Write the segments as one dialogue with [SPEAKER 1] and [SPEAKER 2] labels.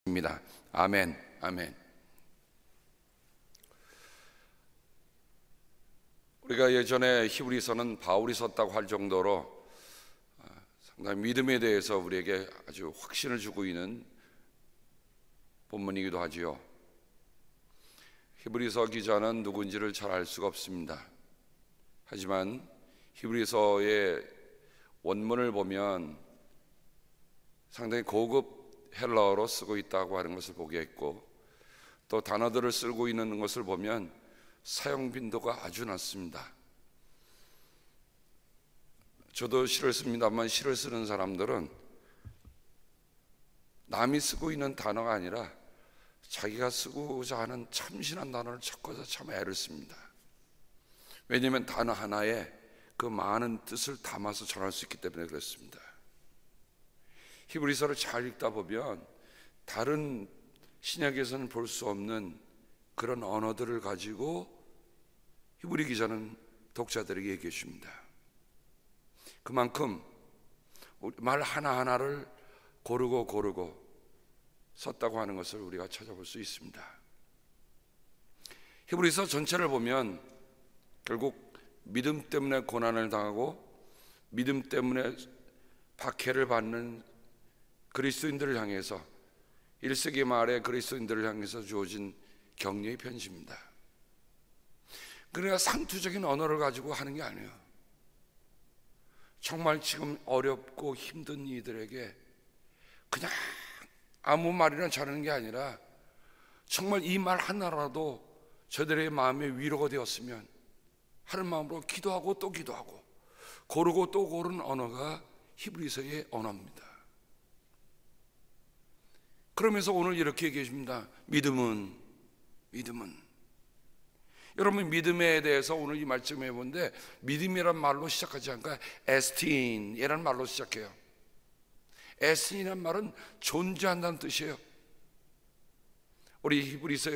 [SPEAKER 1] 입니다. 아멘, 아멘. 우리가 예전에 히브리서는 바울이 썼다고 할 정도로 상당히 믿음에 대해서 우리에게 아주 확신을 주고 있는 본문이기도 하지요. 히브리서 기자는 누군지를 잘 알 수가 없습니다. 하지만 히브리서의 원문을 보면 상당히 고급 헬라어로 쓰고 있다고 하는 것을 보게 했고, 또 단어들을 쓰고 있는 것을 보면 사용 빈도가 아주 낮습니다. 저도 시를 씁니다만 시를 쓰는 사람들은 남이 쓰고 있는 단어가 아니라 자기가 쓰고자 하는 참신한 단어를 찾고서 참 애를 씁니다. 왜냐하면 단어 하나에 그 많은 뜻을 담아서 전할 수 있기 때문에 그렇습니다. 히브리서를 잘 읽다 보면 다른 신약에서는 볼 수 없는 그런 언어들을 가지고 히브리 기자는 독자들에게 얘기해 줍니다. 그만큼 말 하나하나를 고르고 썼다고 하는 것을 우리가 찾아볼 수 있습니다. 히브리서 전체를 보면 결국 믿음 때문에 고난을 당하고 믿음 때문에 박해를 받는 그리스도인들을 향해서, 1세기 말에 그리스도인들을 향해서 주어진 격려의 편지입니다. 그러니까 상투적인 언어를 가지고 하는 게 아니에요. 정말 지금 어렵고 힘든 이들에게 그냥 아무 말이나 전하는 게 아니라 정말 이 말 하나라도 저들의 마음에 위로가 되었으면 하는 마음으로 기도하고 또 기도하고 고르고 또 고른 언어가 히브리서의 언어입니다. 그러면서 오늘 이렇게 얘기해 줍니다. 믿음은 여러분, 믿음에 대해서 오늘 이 말씀 해보는데 믿음이란 말로 시작하지 않고 에스틴이라는 말로 시작해요. 에스틴이라는 말은 존재한다는 뜻이에요. 우리 히브리서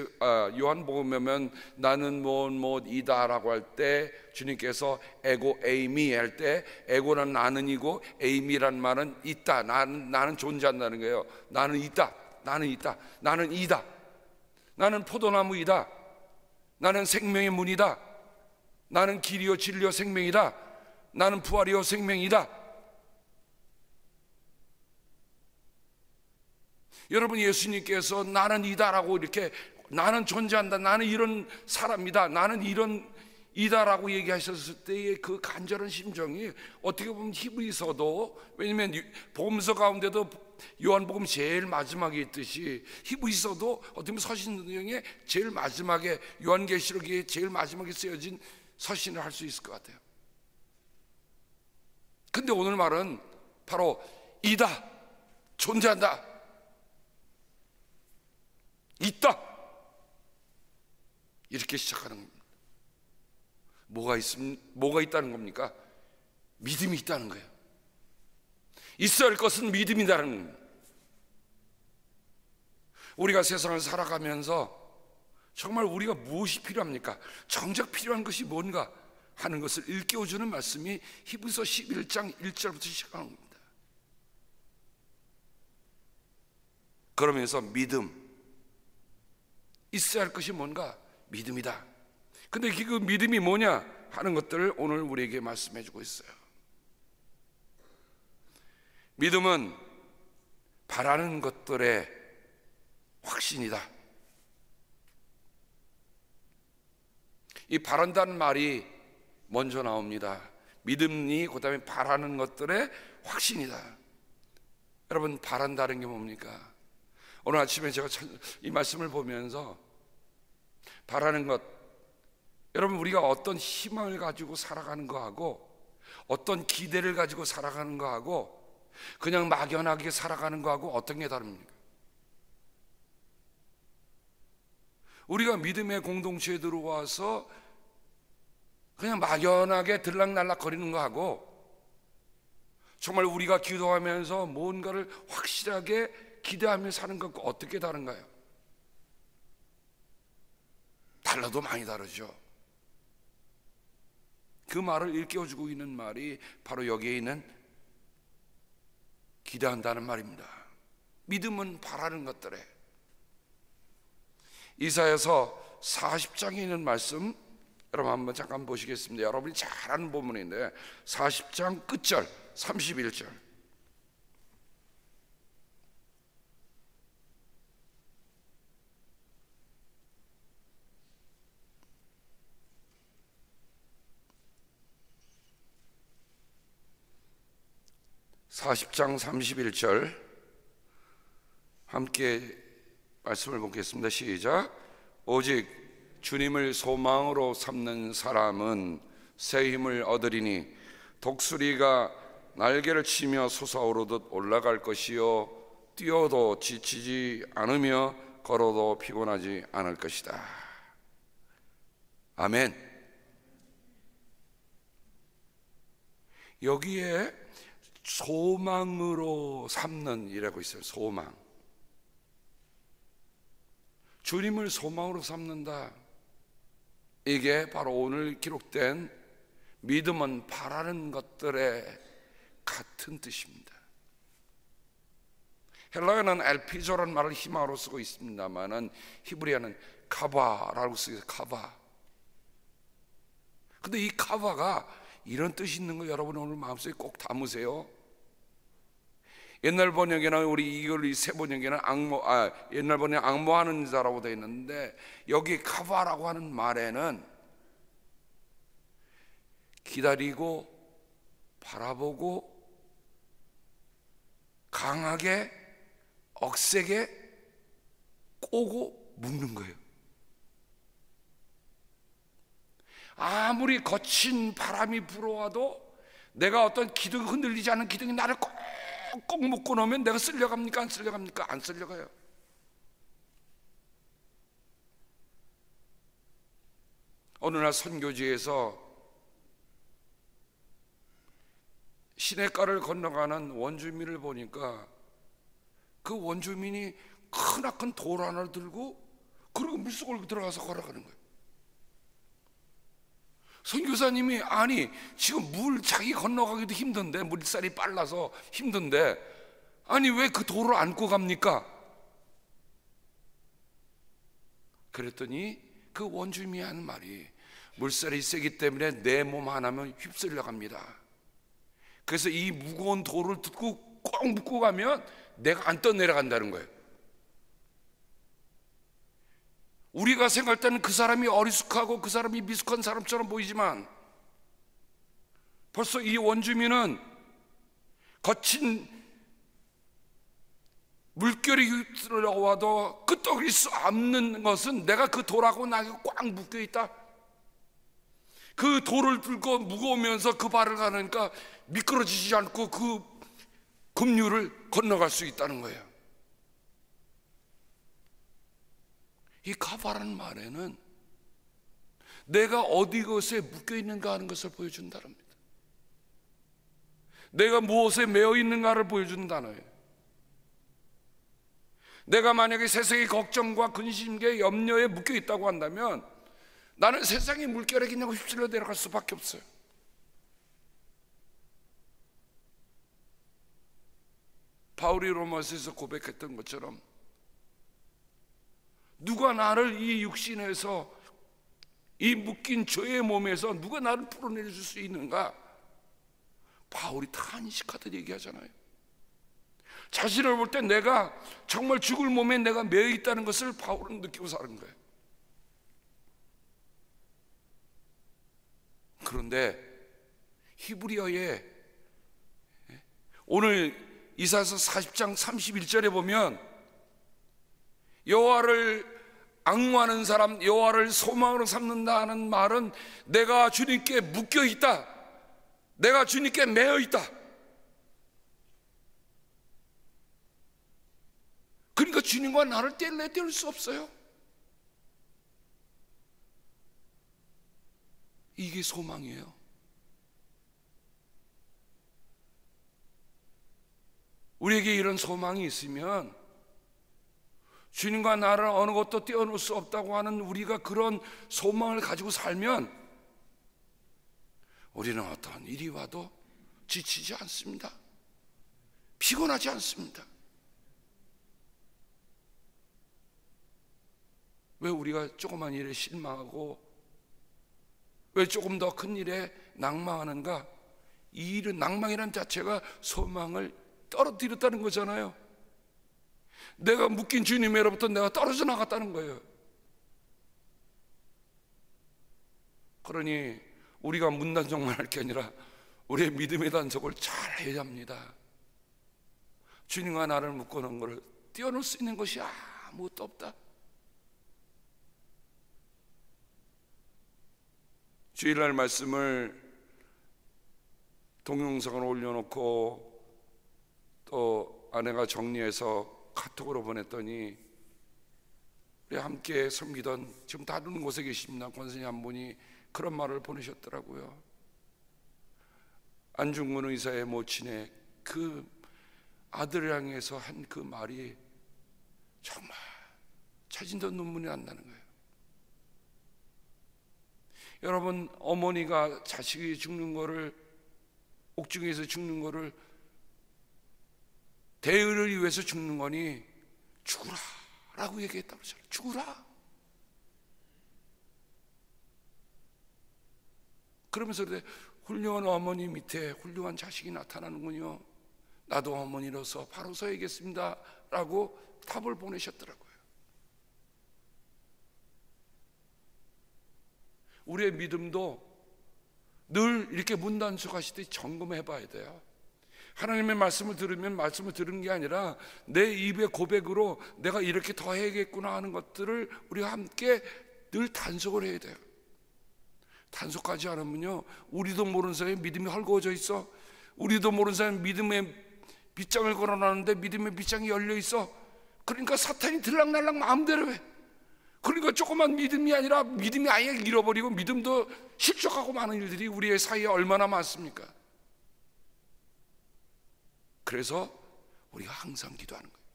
[SPEAKER 1] 요한복음에 보면 나는 무엇이다라고 할 때 주님께서 에고 에이미 할 때 에고는 나는이고 에이미란 말은 있다, 나는 존재한다는 거예요. 나는 있다, 나는 이다, 나는 포도나무이다, 나는 생명의 문이다, 나는 길이요 진리요 생명이다, 나는 부활이요 생명이다. 여러분, 예수님께서 나는 이다라고 이렇게 나는 존재한다, 나는 이런 사람이다, 나는 이런 이다라고 얘기하셨을 때의 그 간절한 심정이 어떻게 보면 히브리서도, 왜냐면 복음서 가운데도 요한복음 제일 마지막에 있듯이 히브리서도 어떻게 보면 서신경에 제일 마지막에, 요한계시록에 제일 마지막에 쓰여진 서신을 할 수 있을 것 같아요. 근데 오늘 말은 바로 이다, 존재한다, 있다, 이렇게 시작하는 겁니다. 뭐가 있다는 겁니까? 믿음이 있다는 거예요. 있어야 할 것은 믿음이라는 겁니다. 우리가 세상을 살아가면서 정말 우리가 무엇이 필요합니까? 정작 필요한 것이 뭔가 하는 것을 일깨워주는 말씀이 히브리서 11장 1절부터 시작하는 겁니다. 그러면서 믿음, 있어야 할 것이 뭔가? 믿음이다. 근데 그 믿음이 뭐냐 하는 것들을 오늘 우리에게 말씀해 주고 있어요. 믿음은 바라는 것들의 확신이다. 이 바란다는 말이 먼저 나옵니다. 믿음이 그 다음에 바라는 것들의 확신이다. 여러분, 바란다는 게 뭡니까? 오늘 아침에 제가 이 말씀을 보면서 바라는 것, 여러분, 우리가 어떤 희망을 가지고 살아가는 거하고 어떤 기대를 가지고 살아가는 거하고 그냥 막연하게 살아가는 거하고 어떤 게 다릅니까? 우리가 믿음의 공동체에 들어와서 그냥 막연하게 들락날락 거리는 거하고 정말 우리가 기도하면서 뭔가를 확실하게 기대하며 사는 것과 어떻게 다른가요? 달라도 많이 다르죠. 그 말을 일깨워주고 있는 말이 바로 여기에 있는 기대한다는 말입니다. 믿음은 바라는 것들에 이사야서 40장에 있는 말씀 여러분 한번 잠깐 보시겠습니다. 여러분이 잘 아는 본문인데 40장 끝절 31절. (40장 31절) 함께 말씀을 보겠습니다. 시작. 오직 주님을 소망으로 삼는 사람은 새 힘을 얻으리니 독수리가 날개를 치며 솟아오르듯 올라갈 것이요 뛰어도 지치지 않으며 걸어도 피곤하지 않을 것이다. 아멘. 여기에 소망으로 삼는 이라고 있어요. 소망. 주님을 소망으로 삼는다. 이게 바로 오늘 기록된 믿음은 바라는 것들의 같은 뜻입니다. 헬라어는 엘피조라는 말을 희망으로 쓰고 있습니다만은 히브리어는 카바라고 쓰여요. 카바. 근데 이 카바가 이런 뜻이 있는 거 여러분 오늘 마음속에 꼭 담으세요. 옛날 번역에는 우리 이걸 새 번역에는 옛날 번역에 앙모하는 자라고 되어 있는데 여기 카바라고 하는 말에는 기다리고 바라보고 강하게 억세게 꼬고 묶는 거예요. 아무리 거친 바람이 불어와도 내가 어떤 기둥이 흔들리지 않는 기둥이 나를 꼭 묶고 놓으면 내가 쓸려갑니까? 안 쓸려갑니까? 안 쓸려가요. 어느 날 선교지에서 시냇가를 건너가는 원주민을 보니까 그 원주민이 크나큰 돌 하나를 들고 그리고 물속으로 들어가서 걸어가는 거예요. 선교사님이 아니 지금 물 자기 건너가기도 힘든데 물살이 빨라서 힘든데 아니 왜 그 돌을 안고 갑니까? 그랬더니 그 원주민이 하는 말이 물살이 세기 때문에 내 몸 하나면 휩쓸려 갑니다. 그래서 이 무거운 돌을 듣고 꼭 묶고 가면 내가 안 떠내려간다는 거예요. 우리가 생각할 때는 그 사람이 어리숙하고 그 사람이 미숙한 사람처럼 보이지만 벌써 이 원주민은 거친 물결이 휩쓸려와도 끄떡일 수 없는 것은 내가 그 돌하고 나에게 꽉 묶여 있다. 그 돌을 들고 무거우면서 그 발을 가니까 미끄러지지 않고 그 급류를 건너갈 수 있다는 거예요. 이 카바라는 말에는 내가 어디 것에 묶여 있는가 하는 것을 보여준다는 겁니다. 내가 무엇에 매여 있는가를 보여주는 단어예요. 내가 만약에 세상의 걱정과 근심과 염려에 묶여 있다고 한다면 나는 세상의 물결에 그냥 휩쓸려 내려갈 수밖에 없어요. 바울이 로마서에서 고백했던 것처럼 누가 나를 이 육신에서 이 묶인 죄의 몸에서 누가 나를 풀어내줄 수 있는가? 바울이 탄식하듯 얘기하잖아요. 자신을 볼 때 내가 정말 죽을 몸에 내가 매여 있다는 것을 바울은 느끼고 사는 거예요. 그런데 히브리어에 오늘 이사야서 40장 31절에 보면 여호와를 앙모하는 사람, 여호와를 소망으로 삼는다는 말은 내가 주님께 묶여 있다, 내가 주님께 매여 있다. 그러니까 주님과 나를 뗄 수 없어요. 이게 소망이에요. 우리에게 이런 소망이 있으면 주님과 나를 어느 것도 떼어놓을 수 없다고 하는 우리가 그런 소망을 가지고 살면 우리는 어떤 일이 와도 지치지 않습니다. 피곤하지 않습니다. 왜 우리가 조그만 일에 실망하고 왜 조금 더 큰 일에 낭망하는가? 이 일은, 낭망이란 자체가 소망을 떨어뜨렸다는 거잖아요. 내가 묶인 주님으로부터 내가 떨어져 나갔다는 거예요. 그러니 우리가 문단속만 할 게 아니라 우리의 믿음의 단속을 잘 해야 합니다. 주님과 나를 묶어놓은 것을 떼어놓을 수 있는 것이 아무것도 없다. 주일날 말씀을 동영상을 올려놓고 또 아내가 정리해서 카톡으로 보냈더니 우리 함께 섬기던, 지금 다른 곳에 계십니다, 권선생 한 분이 그런 말을 보내셨더라고요. 안중근 의사의 모친의 그 아들을 향해서 한 그 말이 정말 차진던 눈물이 난다는 거예요. 여러분, 어머니가 자식이 죽는 거를, 옥중에서 죽는 거를 대의를 위해서 죽는 거니 죽으라 라고 얘기했다고 그러잖아요. 죽으라. 그러면서 훌륭한 어머니 밑에 훌륭한 자식이 나타나는군요. 나도 어머니로서 바로 서야겠습니다 라고 답을 보내셨더라고요. 우리의 믿음도 늘 이렇게 문단속하시듯이 점검해 봐야 돼요. 하나님의 말씀을 들으면 말씀을 들은 게 아니라 내 입의 고백으로 내가 이렇게 더 해야겠구나 하는 것들을 우리가 함께 늘 단속을 해야 돼요. 단속하지 않으면요, 우리도 모르는 사이에 믿음이 헐거워져 있어. 우리도 모르는 사이에 믿음의 빗장을 걸어놨는데 믿음의 빗장이 열려 있어. 그러니까 사탄이 들락날락 마음대로 해. 그러니까 조그만 믿음이 아니라 믿음이 아예 잃어버리고 믿음도 실족하고 많은 일들이 우리의 사이에 얼마나 많습니까? 그래서 우리가 항상 기도하는 거예요.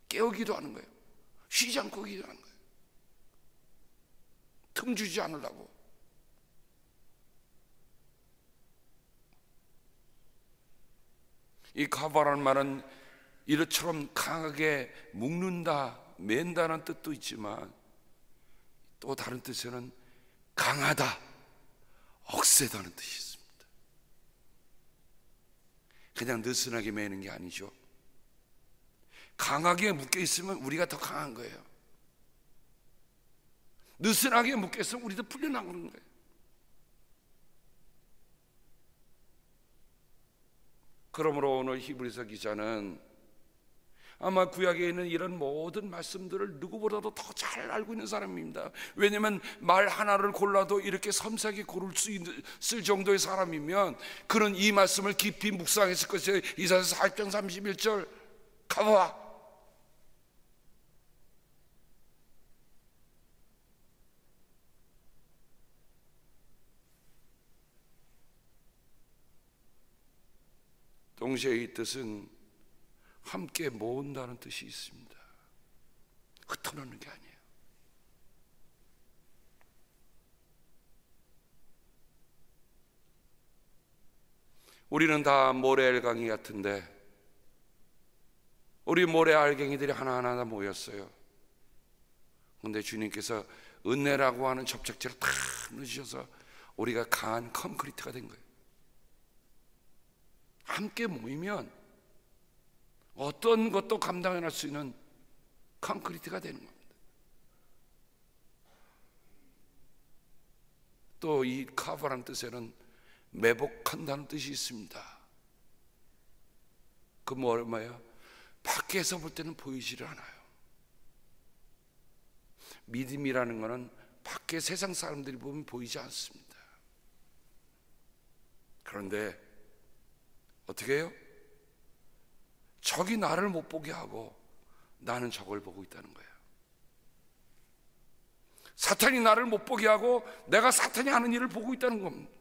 [SPEAKER 1] 깨어 기도하는 거예요. 쉬지 않고 기도하는 거예요. 틈 주지 않으려고. 이 가바라는 말은 이처럼 강하게 묶는다, 맨다는 뜻도 있지만 또 다른 뜻에는 강하다, 억세다는 뜻이 있습니다. 그냥 느슨하게 매는 게 아니죠. 강하게 묶여 있으면 우리가 더 강한 거예요. 느슨하게 묶여 있으면 우리도 풀려나가는 거예요. 그러므로 오늘 히브리서 기자는 아마 구약에 있는 이런 모든 말씀들을 누구보다도 더 잘 알고 있는 사람입니다. 왜냐하면 말 하나를 골라도 이렇게 섬세하게 고를 수 있을 정도의 사람이면 그는 이 말씀을 깊이 묵상했을 것이에요. 이사야서 4장 31절 가봐. 동시에 이 뜻은 함께 모은다는 뜻이 있습니다. 흩어놓는 게 아니에요. 우리는 다 모래알갱이 같은데 우리 모래알갱이들이 하나하나 다 모였어요. 그런데 주님께서 은혜라고 하는 접착제를 다 넣으셔서 우리가 강한 콘크리트가 된 거예요. 함께 모이면 어떤 것도 감당할 수 있는 콘크리트가 되는 겁니다. 또 이 카바라는 뜻에는 매복한다는 뜻이 있습니다. 그 뭐예요? 밖에서 볼 때는 보이지를 않아요. 믿음이라는 것은 밖에 세상 사람들이 보면 보이지 않습니다. 그런데 어떻게 해요? 적이 나를 못 보게 하고 나는 적을 보고 있다는 거예요. 사탄이 나를 못 보게 하고 내가 사탄이 하는 일을 보고 있다는 겁니다.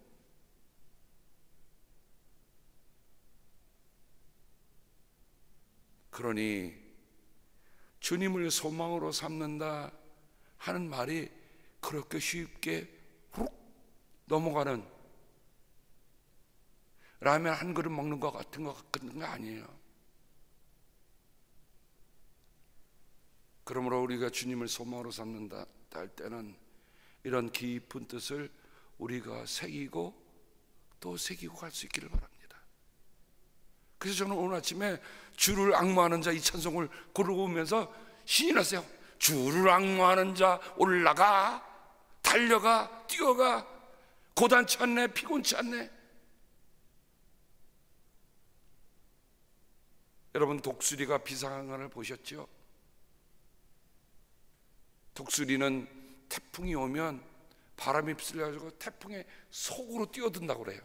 [SPEAKER 1] 그러니 주님을 소망으로 삼는다 하는 말이 그렇게 쉽게 훅 넘어가는 라면 한 그릇 먹는 것 같은 거 아니에요. 그러므로 우리가 주님을 소망으로 삼는다 할 때는 이런 깊은 뜻을 우리가 새기고 또 새기고 갈 수 있기를 바랍니다. 그래서 저는 오늘 아침에 주를 앙모하는 자 이 찬송을 고르고 오면서 신이 났어요. 주를 앙모하는 자 올라가, 달려가, 뛰어가, 고단치 않네, 피곤치 않네. 여러분, 독수리가 비상을 보셨죠? 독수리는 태풍이 오면 바람이 휩쓸려가지고 태풍의 속으로 뛰어든다고 그래요.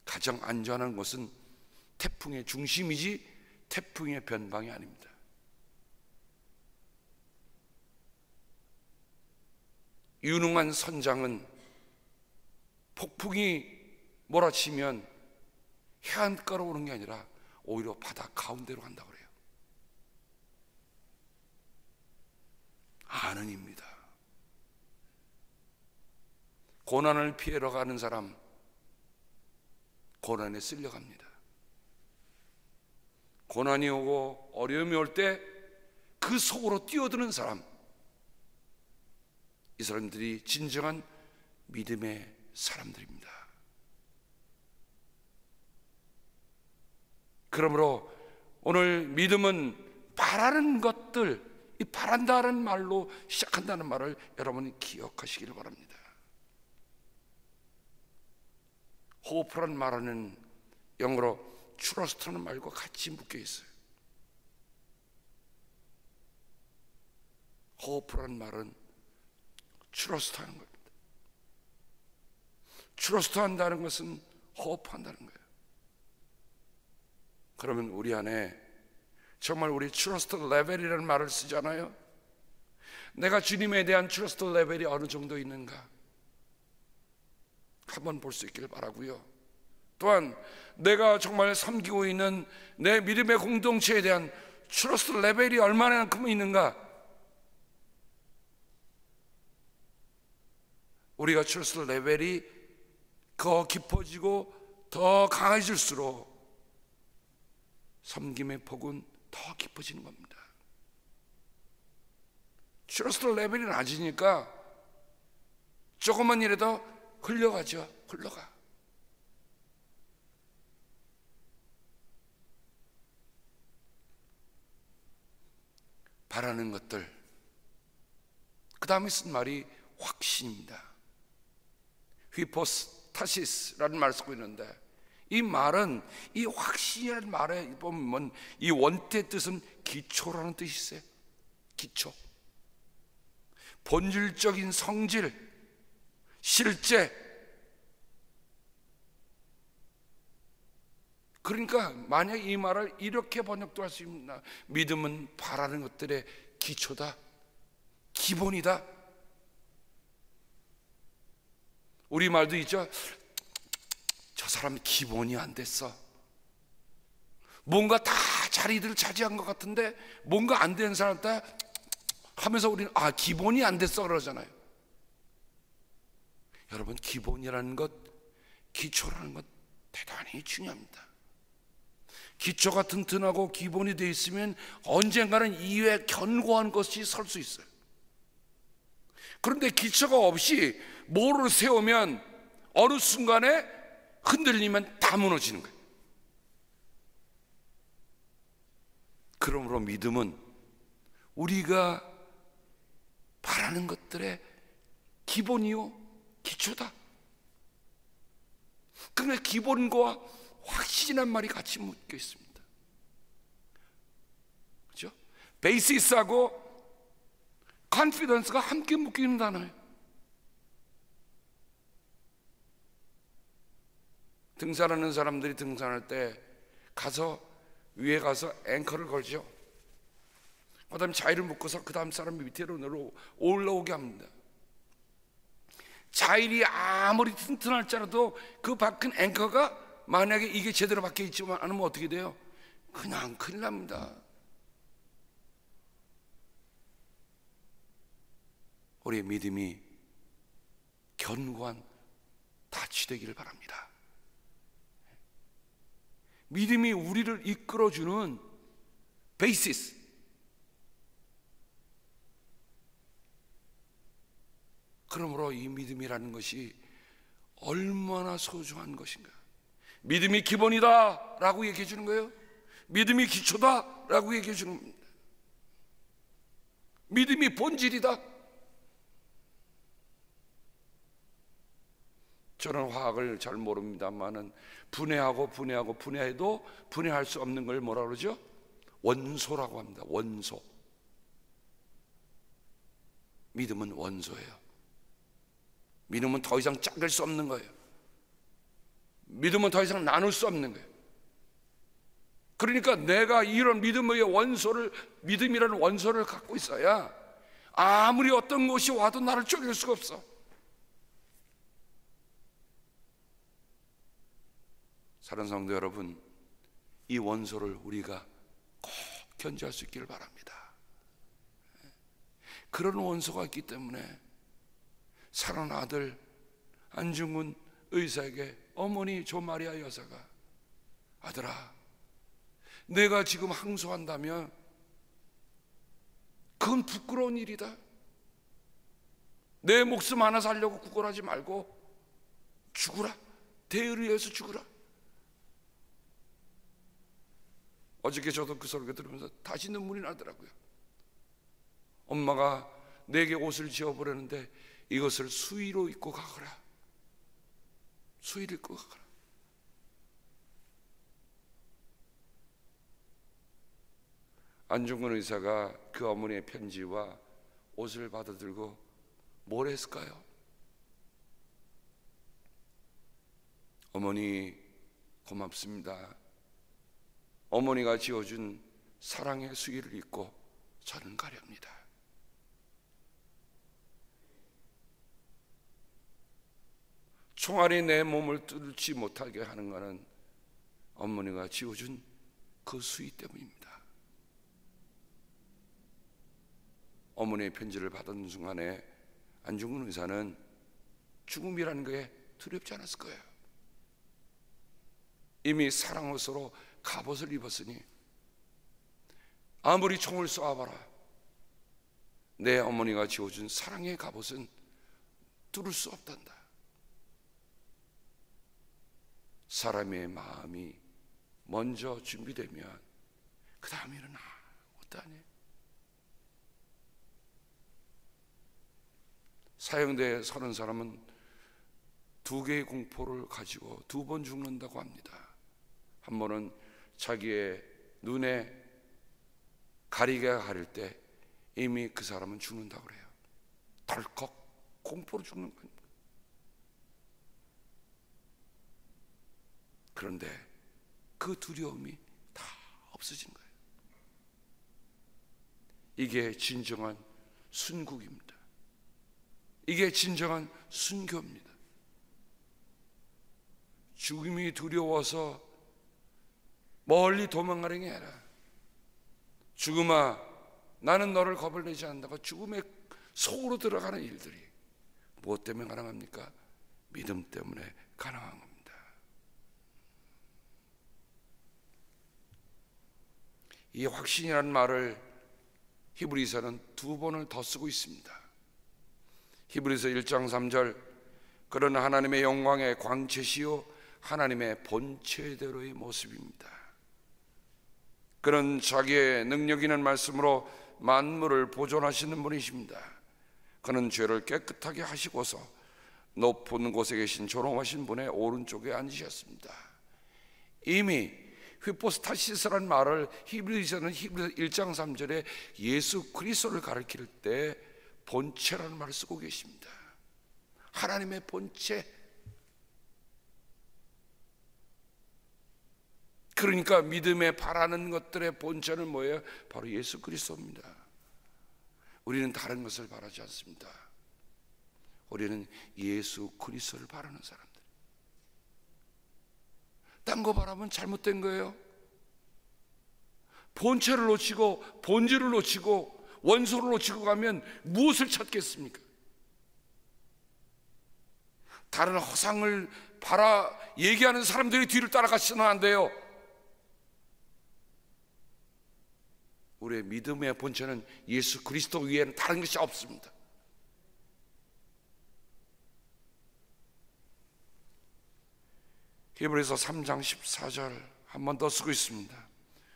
[SPEAKER 1] 가장 안전한 곳은 태풍의 중심이지 태풍의 변방이 아닙니다. 유능한 선장은 폭풍이 몰아치면 해안가로 오는 게 아니라 오히려 바다 가운데로 간다고 그래요. 아는입니다. 고난을 피하러 가는 사람 고난에 쓸려갑니다. 고난이 오고 어려움이 올 때 그 속으로 뛰어드는 사람, 이 사람들이 진정한 믿음의 사람들입니다. 그러므로 오늘 믿음은 바라는 것들, 이 바란다는 말로 시작한다는 말을 여러분이 기억하시기를 바랍니다. 호프라는 말은 영어로 트러스트라는 말과 같이 묶여 있어요. 호프라는 말은 트러스트하는 겁니다. 트러스트한다는 것은 호프한다는 거예요. 그러면 우리 안에 정말 우리 트러스트 레벨이라는 말을 쓰잖아요. 내가 주님에 대한 트러스트 레벨이 어느 정도 있는가 한번 볼 수 있기를 바라고요. 또한 내가 정말 섬기고 있는 내 믿음의 공동체에 대한 트러스트 레벨이 얼마나큼 있는가. 우리가 트러스트 레벨이 더 깊어지고 더 강해질수록 섬김의 폭은 더 깊어지는 겁니다. 트러스트 레벨이 낮으니까 조금만 일해도 흘러가죠. 흘러가. 바라는 것들, 그 다음에 쓴 말이 확신입니다. 휘포스타시스라는 말을 쓰고 있는데, 이 말은, 이 확신이라는 말에 보면 이 원태의 뜻은 기초라는 뜻이 있어요. 기초, 본질적인 성질, 실제. 그러니까 만약 이 말을 이렇게 번역도 할 수 있나, 믿음은 바라는 것들의 기초다, 기본이다. 우리 말도 있죠. 저 사람 기본이 안 됐어. 뭔가 다 자리들을 차지한 것 같은데 뭔가 안 되는 사람 다 하면서 우리는 기본이 안 됐어 그러잖아요. 여러분, 기본이라는 것, 기초라는 것 대단히 중요합니다. 기초가 튼튼하고 기본이 되어 있으면 언젠가는 이외에 견고한 것이 설 수 있어요. 그런데 기초가 없이 뭐를 세우면 어느 순간에 흔들리면 다 무너지는 거예요. 그러므로 믿음은 우리가 바라는 것들의 기본이요, 기초다. 그러나 기본과 확신이란 말이 같이 묶여 있습니다. 그렇죠? 베이시스하고 컨피던스가 함께 묶이는 단어예요. 등산하는 사람들이 등산할 때 가서 위에 가서 앵커를 걸죠. 그 다음에 자위를 묶어서 그 다음 사람이 밑으로 올라오게 합니다. 자일이 아무리 튼튼할지라도 그 박힌 앵커가 만약에 이게 제대로 박혀 있지만 않으면 어떻게 돼요? 그냥 큰일 납니다. 우리의 믿음이 견고한 닻이 되기를 바랍니다. 믿음이 우리를 이끌어주는 베이시스. 그러므로 이 믿음이라는 것이 얼마나 소중한 것인가. 믿음이 기본이다 라고 얘기해 주는 거예요. 믿음이 기초다 라고 얘기해 주는 겁니다. 믿음이 본질이다. 저는 화학을 잘 모릅니다만은 분해해도 분해할 수 없는 걸 뭐라 그러죠? 원소라고 합니다. 원소. 믿음은 원소예요. 믿음은 더 이상 짝을 수 없는 거예요. 믿음은 더 이상 나눌 수 없는 거예요. 그러니까 내가 이런 믿음이라는 원소를 갖고 있어야 아무리 어떤 것이 와도 나를 쪼갤 수가 없어. 사랑하는 성도 여러분, 이 원소를 우리가 꼭 견지할 수 있기를 바랍니다. 그런 원소가 있기 때문에 사랑하는 아들 안중근 의사에게 어머니 조마리아 여사가, 아들아, 내가 지금 항소한다면 그건 부끄러운 일이다. 내 목숨 하나 살려고 구걸하지 말고 죽으라. 대의를 위해서 죽으라. 어저께 저도 그 소리를 들으면서 다시 눈물이 나더라고요. 엄마가 내게 옷을 지어보려는데 이것을 수의로 입고 가거라. 수의를 입고 가거라. 안중근 의사가 그 어머니의 편지와 옷을 받아들고 뭘 했을까요? 어머니 고맙습니다. 어머니가 지어준 사랑의 수의를 입고 저는 가렵니다. 총알이 내 몸을 뚫지 못하게 하는 것은 어머니가 지어준 그 수의 때문입니다. 어머니의 편지를 받은 순간에 안중근 의사는 죽음이라는 게 두렵지 않았을 거예요. 이미 사랑 옷으로 갑옷을 입었으니 아무리 총을 쏘아봐라, 내 어머니가 지어준 사랑의 갑옷은 뚫을 수 없단다. 사람의 마음이 먼저 준비되면 그 다음 일은 아무것도 아니에요. 사형대에 서는 사람은 2개의 공포를 가지고 2번 죽는다고 합니다. 한 번은 자기의 눈에 가리개가 가릴 때 이미 그 사람은 죽는다고 그래요. 덜컥 공포로 죽는 겁니다. 그런데 그 두려움이 다 없어진 거예요. 이게 진정한 순국입니다. 이게 진정한 순교입니다. 죽음이 두려워서 멀리 도망가는 게 아니라, 죽음아 나는 너를 겁을 내지 않는다고 죽음의 속으로 들어가는 일들이 무엇 때문에 가능합니까? 믿음 때문에 가능한 겁니다. 이 확신이라는 말을 히브리서는 2번을 더 쓰고 있습니다. 히브리서 1장 3절, 그러나 하나님의 영광의 광채시요 하나님의 본체대로의 모습입니다. 그는 자기의 능력 있는 말씀으로 만물을 보존하시는 분이십니다. 그는 죄를 깨끗하게 하시고서 높은 곳에 계신 존엄하신 분의 오른쪽에 앉으셨습니다. 이미 휘포스타시스라는 말을 히브리서는 히브리서 1장 3절에 예수 그리스도를 가리킬 때 본체라는 말을 쓰고 계십니다. 하나님의 본체. 그러니까 믿음에 바라는 것들의 본체는 뭐예요? 바로 예수 그리스도입니다. 우리는 다른 것을 바라지 않습니다. 우리는 예수 그리스도를 바라는 사람들. 딴 거 바라면 잘못된 거예요. 본체를 놓치고 본질을 놓치고 원소를 놓치고 가면 무엇을 찾겠습니까? 다른 허상을 얘기하는 사람들이 뒤를 따라가시면 안 돼요. 우리의 믿음의 본체는 예수 그리스도 위에는 다른 것이 없습니다. 히브리서 3장 14절 한 번 더 쓰고 있습니다.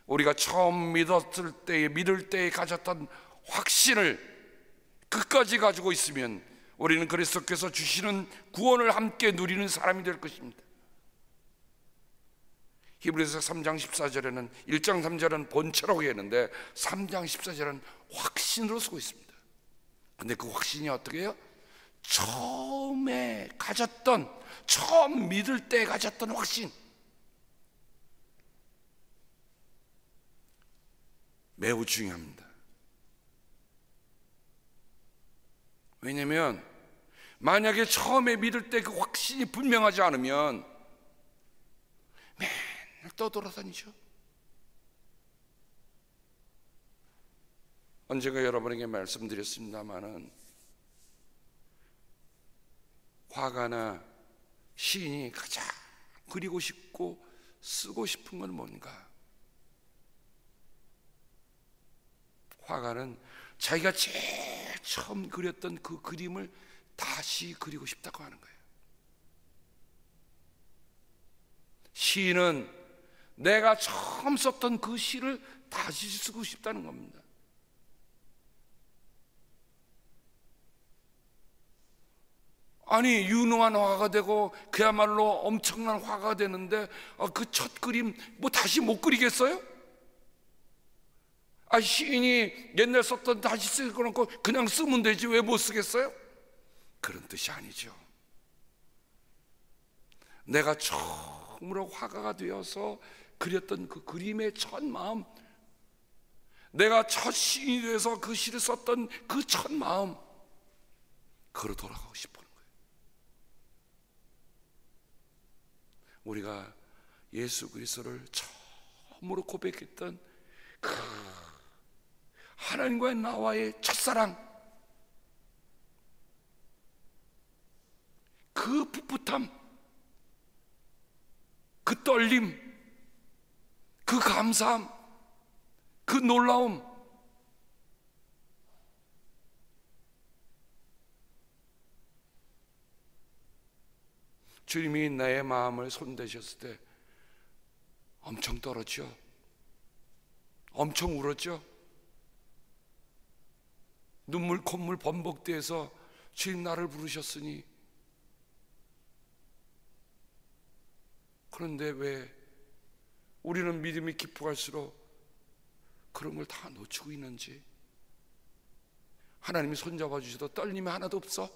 [SPEAKER 1] 우리가 처음 믿을 때에 가졌던 확신을 끝까지 가지고 있으면 우리는 그리스도께서 주시는 구원을 함께 누리는 사람이 될 것입니다. 히브리서 3장 14절에는 1장 3절은 본체라고 했는데 3장 14절은 확신으로 쓰고 있습니다. 근데 그 확신이 어떻게 해요? 처음에 가졌던, 처음 믿을 때 가졌던 확신, 매우 중요합니다. 왜냐하면 만약에 처음에 믿을 때 그 확신이 분명하지 않으면 맨날 떠돌아다니죠. 언젠가 여러분에게 말씀드렸습니다마는 화가나 시인이 가장 그리고 싶고 쓰고 싶은 건 뭔가? 화가는 자기가 제일 처음 그렸던 그 그림을 다시 그리고 싶다고 하는 거예요. 시인은 내가 처음 썼던 그 시를 다시 쓰고 싶다는 겁니다. 아니, 유능한 화가가 되고 그야말로 엄청난 화가가 되는데 그 첫 그림 뭐 다시 못 그리겠어요? 시인이 옛날 썼던 다시 쓰고 놓고 그냥 쓰면 되지 왜 못 쓰겠어요? 그런 뜻이 아니죠. 내가 처음으로 화가가 되어서 그렸던 그 그림의 첫 마음, 내가 첫 시인이 돼서 그 시를 썼던 그 첫 마음, 그로 돌아가고 싶은 거예요. 우리가 예수 그리스도를 처음으로 고백했던 그 하나님과의 나와의 첫사랑, 그 풋풋함, 그 떨림, 그 감사함, 그 놀라움, 주님이 나의 마음을 손대셨을 때 엄청 떨었죠. 엄청 울었죠. 눈물 콧물 범벅대서 주님 나를 부르셨으니. 그런데 왜 우리는 믿음이 깊어갈수록 그런 걸 다 놓치고 있는지. 하나님이 손잡아 주셔도 떨림이 하나도 없어.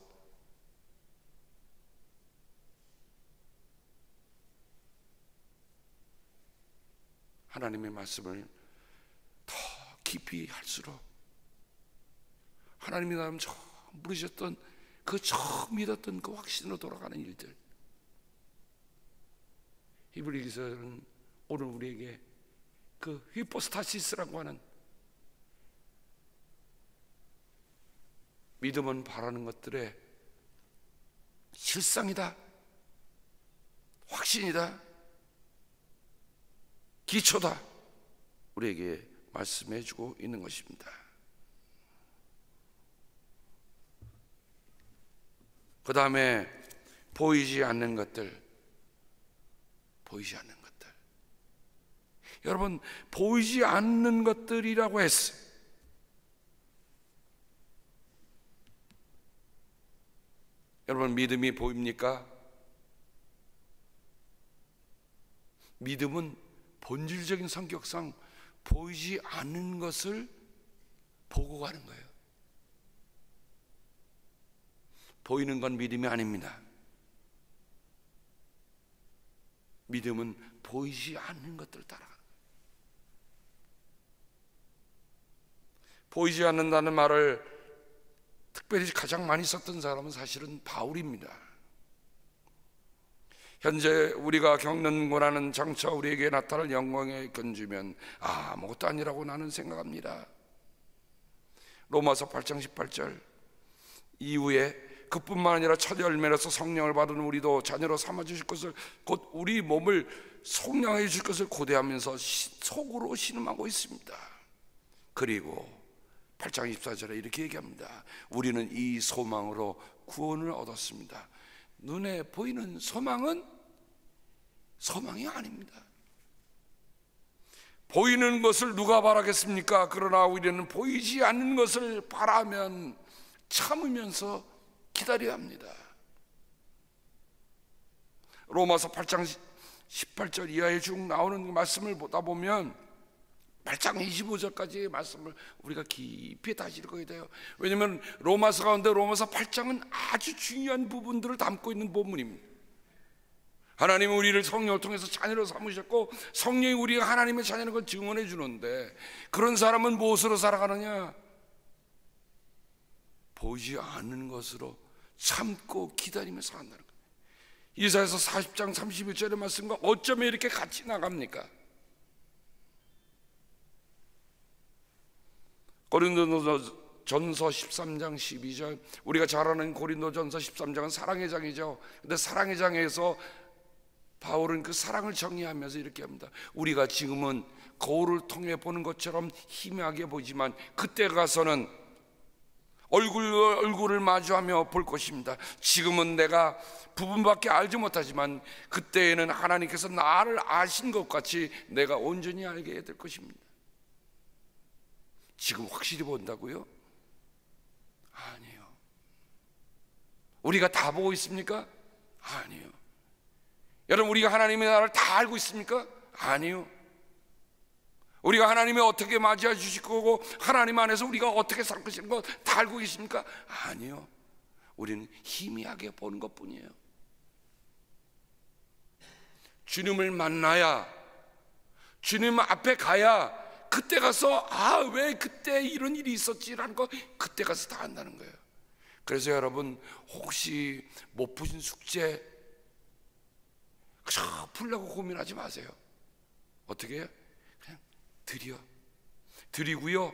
[SPEAKER 1] 하나님의 말씀을 더 깊이 할수록 하나님이 나를 처음 부르셨던 그 처음 믿었던 그 확신으로 돌아가는 일들. 히브리서는 오늘 우리에게 그 히포스타시스라고 하는, 믿음은 바라는 것들의 실상이다, 확신이다, 기초다, 우리에게 말씀해 주고 있는 것입니다. 그 다음에 보이지 않는 것들, 보이지 않는 것들. 여러분, 보이지 않는 것들이라고 했어요. 여러분, 믿음이 보입니까? 믿음은 본질적인 성격상 보이지 않는 것을 보고 가는 거예요. 보이는 건 믿음이 아닙니다. 믿음은 보이지 않는 것들을 따라가는 거예요. 보이지 않는다는 말을 특별히 가장 많이 썼던 사람은 사실은 바울입니다. 현재 우리가 겪는 고난은 장차 우리에게 나타날 영광에 견주면 아무것도 아니라고 나는 생각합니다. 로마서 8장 18절. 이후에 그뿐만 아니라 첫 열매로서 성령을 받은 우리도 자녀로 삼아주실 것을, 곧 우리 몸을 속량해 주실 것을 고대하면서 속으로 신음하고 있습니다. 그리고 8장 24절에 이렇게 얘기합니다. 우리는 이 소망으로 구원을 얻었습니다. 눈에 보이는 소망은 소망이 아닙니다. 보이는 것을 누가 바라겠습니까? 그러나 우리는 보이지 않는 것을 바라면 참으면서 기다려야 합니다. 로마서 8장 18절 이하에 쭉 나오는 말씀을 보다 보면 8장 25절까지의 말씀을 우리가 깊이 다시 읽어야 돼요. 왜냐하면 로마서 가운데 로마서 8장은 아주 중요한 부분들을 담고 있는 본문입니다. 하나님은 우리를 성령을 통해서 자녀로 삼으셨고 성령이 우리가 하나님의 자녀라는 걸 증언해 주는데, 그런 사람은 무엇으로 살아가느냐? 보이지 않는 것으로 참고 기다리며 산다는 거예요. 이사야서 40장 31절의 말씀과 어쩌면 이렇게 같이 나갑니까? 고린도전서 13장 12절, 우리가 잘 아는 고린도전서 13장은 사랑의 장이죠. 근데 사랑의 장에서 바울은 그 사랑을 정의하면서 이렇게 합니다. 우리가 지금은 거울을 통해 보는 것처럼 희미하게 보이지만 그때 가서는 얼굴을 마주하며 볼 것입니다. 지금은 내가 부분밖에 알지 못하지만 그때에는 하나님께서 나를 아신 것 같이 내가 온전히 알게 될 것입니다. 지금 확실히 본다고요? 아니에요. 우리가 다 보고 있습니까? 아니에요. 여러분, 우리가 하나님의 나라를 다 알고 있습니까? 아니요. 우리가 하나님이 어떻게 맞이해 주실 거고 하나님 안에서 우리가 어떻게 살 것인 거 다 알고 계십니까? 아니요. 우리는 희미하게 보는 것뿐이에요. 주님을 만나야, 주님 앞에 가야 그때 가서 왜 그때 이런 일이 있었지라는 거 그때 가서 다 안다는 거예요. 그래서 여러분, 혹시 못 푸신 숙제 그저 풀려고 고민하지 마세요. 어떻게 해요? 그냥 드리고요,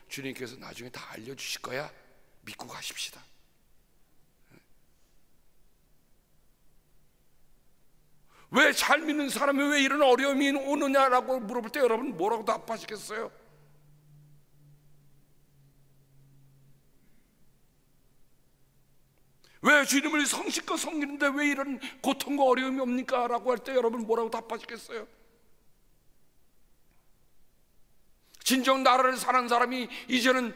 [SPEAKER 1] 주님께서 나중에 다 알려주실 거야. 믿고 가십시다. 왜 잘 믿는 사람이 왜 이런 어려움이 오느냐라고 물어볼 때 여러분 뭐라고 답하시겠어요? 왜 주님을 성실껏 섬기는데 왜 이런 고통과 어려움이 옵니까? 라고 할 때 여러분 뭐라고 답하시겠어요? 진정 나라를 사는 사람이 이제는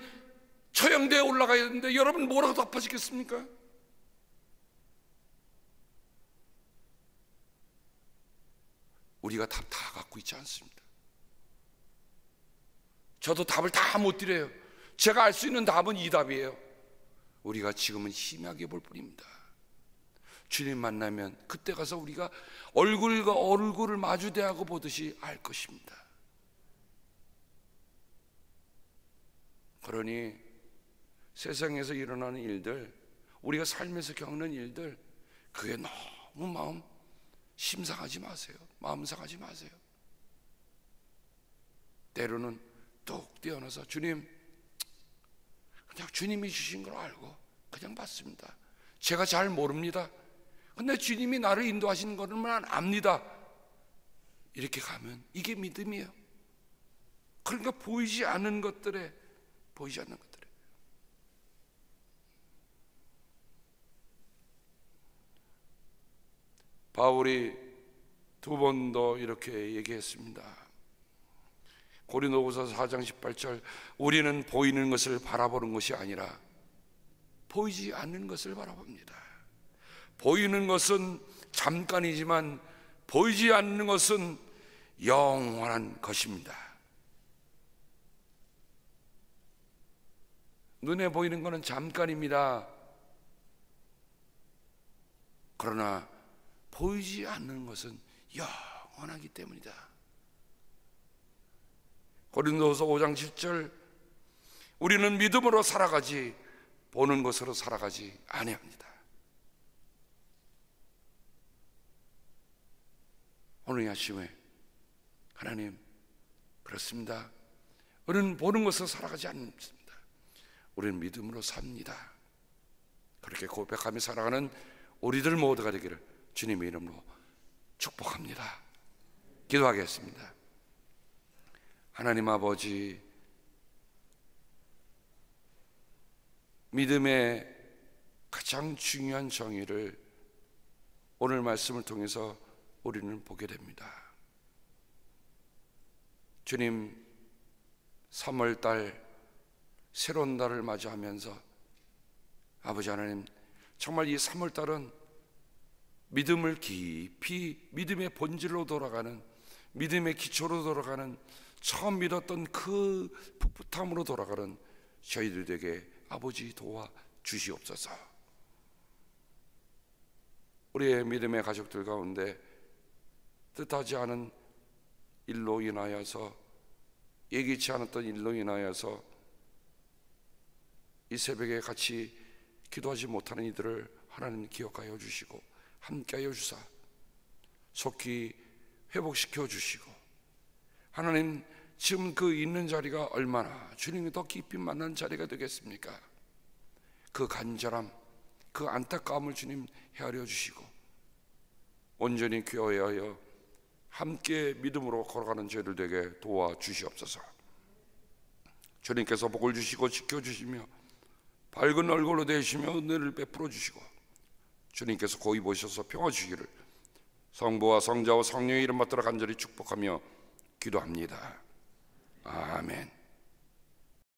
[SPEAKER 1] 처형대에 올라가야 되는데 여러분 뭐라고 답하시겠습니까? 우리가 답 다 갖고 있지 않습니다. 저도 답을 다 못 드려요. 제가 알 수 있는 답은 이 답이에요. 우리가 지금은 희미하게 볼 뿐입니다. 주님 만나면 그때 가서 우리가 얼굴과 얼굴을 마주대하고 보듯이 알 것입니다. 그러니 세상에서 일어나는 일들, 우리가 삶에서 겪는 일들, 그게 너무 마음 심상하지 마세요. 마음 상하지 마세요. 때로는 뚝 뛰어나서 주님, 그냥 주님이 주신 걸 알고 그냥 받습니다. 제가 잘 모릅니다. 근데 주님이 나를 인도하시는 것만 압니다. 이렇게 가면 이게 믿음이에요. 그러니까 보이지 않는 것들에 바울이 두 번 더 이렇게 얘기했습니다. 고린도후서 4장 18절, 우리는 보이는 것을 바라보는 것이 아니라 보이지 않는 것을 바라봅니다. 보이는 것은 잠깐이지만 보이지 않는 것은 영원한 것입니다. 눈에 보이는 것은 잠깐입니다. 그러나 보이지 않는 것은 영원하기 때문이다. 고린도후서 5장 7절, 우리는 믿음으로 살아가지 보는 것으로 살아가지 아니합니다. 오늘 이 아침에 하나님, 그렇습니다. 우리는 보는 것으로 살아가지 않습니다. 우리는 믿음으로 삽니다. 그렇게 고백하며 살아가는 우리들 모두가 되기를 주님의 이름으로 축복합니다. 기도하겠습니다. 하나님 아버지, 믿음의 가장 중요한 정의를 오늘 말씀을 통해서 우리는 보게 됩니다. 주님, 3월달 새로운 달을 맞이하면서 아버지 하나님, 정말 이 3월달은 믿음을 깊이 믿음의 본질로 돌아가는, 믿음의 기초로 돌아가는, 처음 믿었던 그 풋풋함으로 돌아가는 저희들에게 아버지 도와 주시옵소서. 우리의 믿음의 가족들 가운데 뜻하지 않은 일로 인하여서, 예기치 않았던 일로 인하여서 이 새벽에 같이 기도하지 못하는 이들을 하나님 기억하여 주시고 함께하여 주사 속히 회복시켜 주시고, 하나님 지금 그 있는 자리가 얼마나 주님이 더 깊이 만난 자리가 되겠습니까? 그 간절함, 그 안타까움을 주님 헤아려 주시고 온전히 귀하여 함께 믿음으로 걸어가는 저희들 되게 도와주시옵소서. 주님께서 복을 주시고 지켜주시며 밝은 얼굴로 되시며 은혜를 베풀어 주시고 주님께서 고이 보셔서 평화 주시기를 성부와 성자와 성령의 이름 받들어 간절히 축복하며 기도합니다. 아멘.